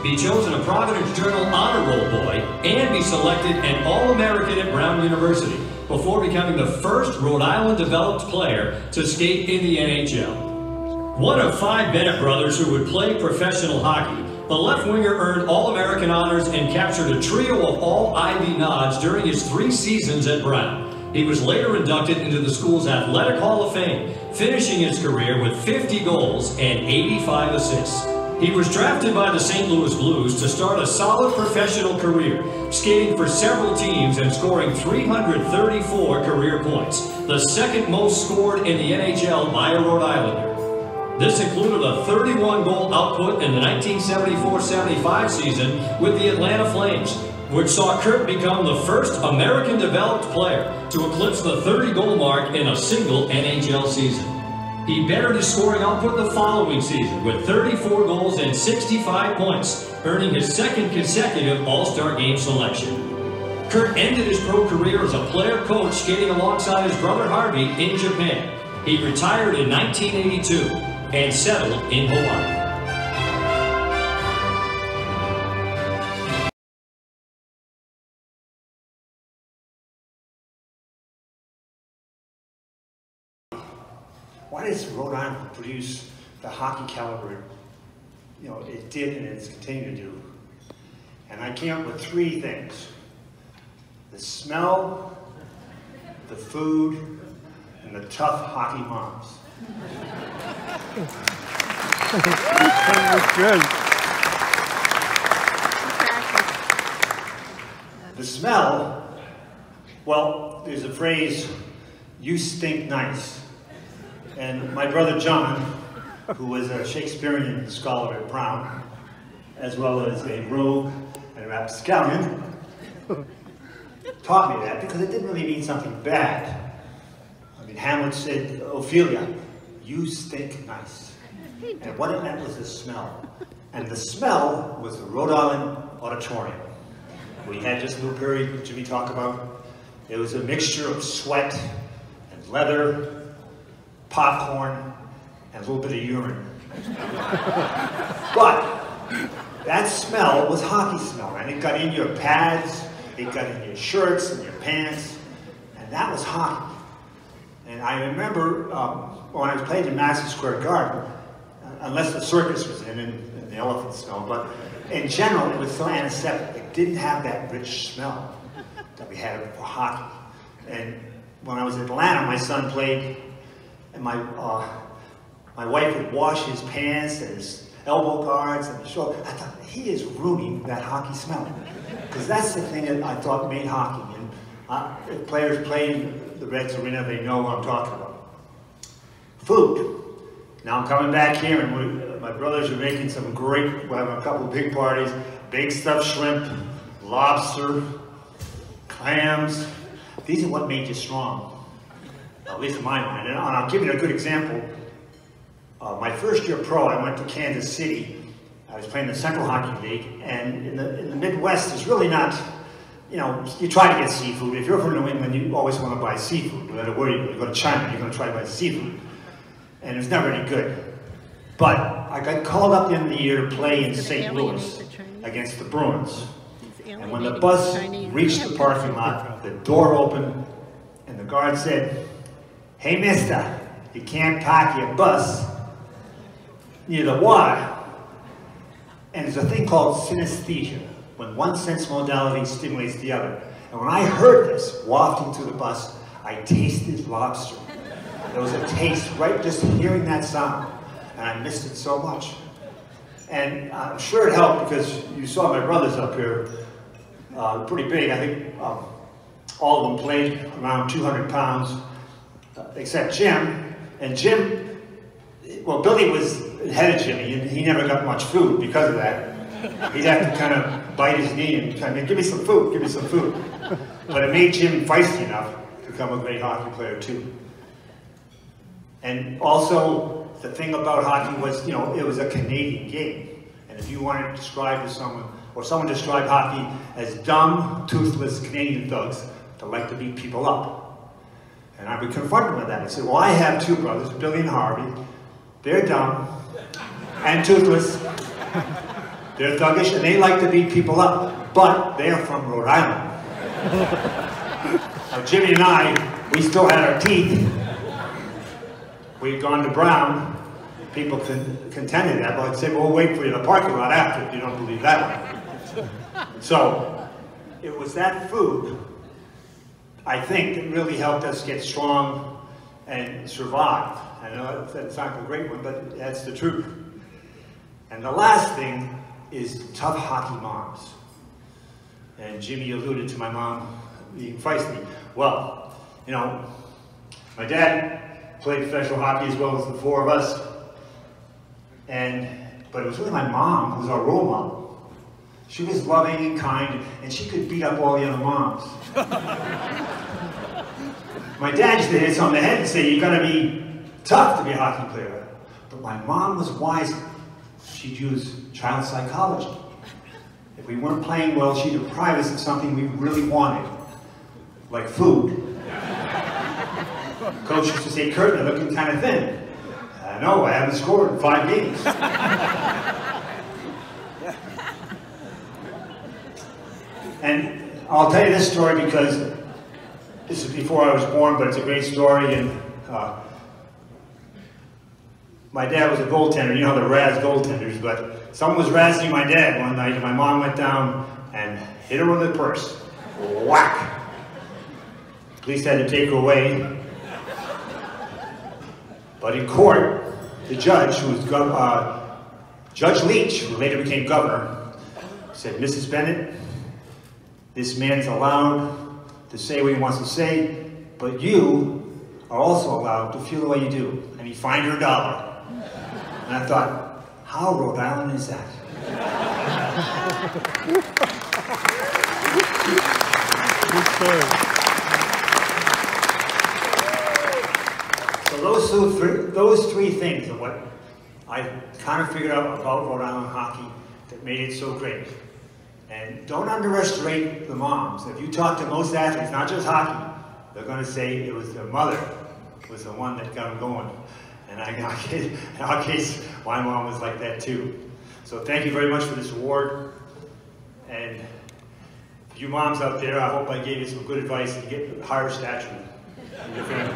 be chosen a Providence Journal Honor Roll boy, and be selected an All-American at Brown University before becoming the first Rhode Island developed player to skate in the NHL. One of 5 Bennett brothers who would play professional hockey, the left winger earned All-American honors and captured a trio of All-Ivy nods during his 3 seasons at Brown. He was later inducted into the school's Athletic Hall of Fame, finishing his career with 50 goals and 85 assists. He was drafted by the St. Louis Blues to start a solid professional career, skating for several teams and scoring 334 career points, the second most scored in the NHL by a Rhode Islander. This included a 31-goal output in the 1974-75 season with the Atlanta Flames, which saw Curt become the first American-developed player to eclipse the 30-goal mark in a single NHL season. He bettered his scoring output the following season with 34 goals and 65 points, earning his second consecutive All-Star Game selection. Curt ended his pro career as a player-coach skating alongside his brother Harvey in Japan. He retired in 1982 and settled in Hawaii. Why does Rhode Island produce the hockey caliber it did and it's continuing to do? And I came up with 3 things: the smell, the food, and the tough hockey moms. That's good. The smell, well, there's a phrase, "you stink nice." And my brother John, who was a Shakespearean scholar at Brown, as well as a rogue and a rapscallion, taught me that because it didn't really mean something bad. I mean, Hamlet said, "Ophelia, you stink nice." And what it meant was the smell. And the smell was the Rhode Island Auditorium. We had just Lou Perry, Jimmy talk about. It was a mixture of sweat and leather, popcorn, and a little bit of urine. But that smell was hockey smell, and it got in your pads, it got in your shirts and your pants, and that was hockey. And I remember when I was playing in Madison Square Garden, unless the circus was in and the elephant smell, but in general it was so antiseptic. It didn't have that rich smell that we had for hockey. And when I was in Atlanta, my son played, and my wife would wash his pants and his elbow guards and his shoulder. I thought, he is ruining that hockey smell. Because that's the thing that I thought made hockey. And if players play in the Reds Arena, they know what I'm talking about. Food. Now I'm coming back here, and my brothers are making some great, we're having a couple of big parties, big stuffed shrimp, lobster, clams. These are what made you strong. At least in my mind. And I'll give you a good example. My first year pro, I went to Kansas City. I was playing the Central Hockey League, and in the Midwest, there's really not, you try to get seafood. If you're from New England, you always want to buy seafood. No matter where you go to China, you're going to try to buy seafood. And it's never any good. But I got called up at the end of the year to play in St. Louis against the Bruins. And when the bus reached the parking lot, the door opened, and the guard said, "Hey, mister, you can't park your bus near the water." And there's a thing called synesthesia, when one sense modality stimulates the other. And when I heard this wafting through the bus, I tasted lobster. There was a taste right just hearing that sound, and I missed it so much. And I'm sure it helped because you saw my brothers up here, pretty big. I think all of them played around 200 pounds. Except Jim, and Jim, well, Billy was ahead of Jimmy, and he never got much food because of that. He'd have to kind of bite his knee and kind of, give me some food, give me some food. But it made Jim feisty enough to become a great hockey player too. And also, the thing about hockey was, it was a Canadian game. And if you wanted to describe to someone, or someone described hockey as dumb, toothless Canadian thugs that like to beat people up. And I would confront him with that. I said, well, I have 2 brothers, Billy and Harvey. They're dumb and toothless, They're thuggish and they like to beat people up, but they're from Rhode Island. Now, Jimmy and I, we still had our teeth. We had gone to Brown. People contended that, but I'd say, well, we'll wait for you in the parking lot after if you don't believe that one. So, it was that food, I think, that really helped us get strong and survive. I know that's not a great one, but that's the truth. And the last thing is tough hockey moms. And Jimmy alluded to my mom being feisty. Well, you know, my dad played professional hockey as well as the four of us. But it was really my mom who was our role model. She was loving and kind, and she could beat up all the other moms. My dad used to hit us on the head and say, you gotta be tough to be a hockey player. But my mom was wise. She'd use child psychology. If we weren't playing well, she'd deprive us of something we really wanted, like food. Coach used to say, Curt, you're looking kind of thin. I know, I haven't scored in 5 games. And I'll tell you this story because this is before I was born, but it's a great story. And my dad was a goaltender. You know how they razz goaltenders, but someone was razzing my dad one night, and my mom went down and hit her with the purse. Whack! Police had to take her away. But in court, the judge, who was Judge Leach, who later became governor, said, Mrs. Bennett, this man's allowed to say what he wants to say, but you are also allowed to feel the way you do. And he fined her $1. And I thought, how Rhode Island is that? So those three things are what I kind of figured out about Rhode Island hockey that made it so great. And don't underestimate the moms. If you talk to most athletes, not just hockey, they're going to say it was their mother was the one that got them going. And in our case, my mom was like that too. So thank you very much for this award. And for you moms out there, I hope I gave you some good advice to get higher stature in your family.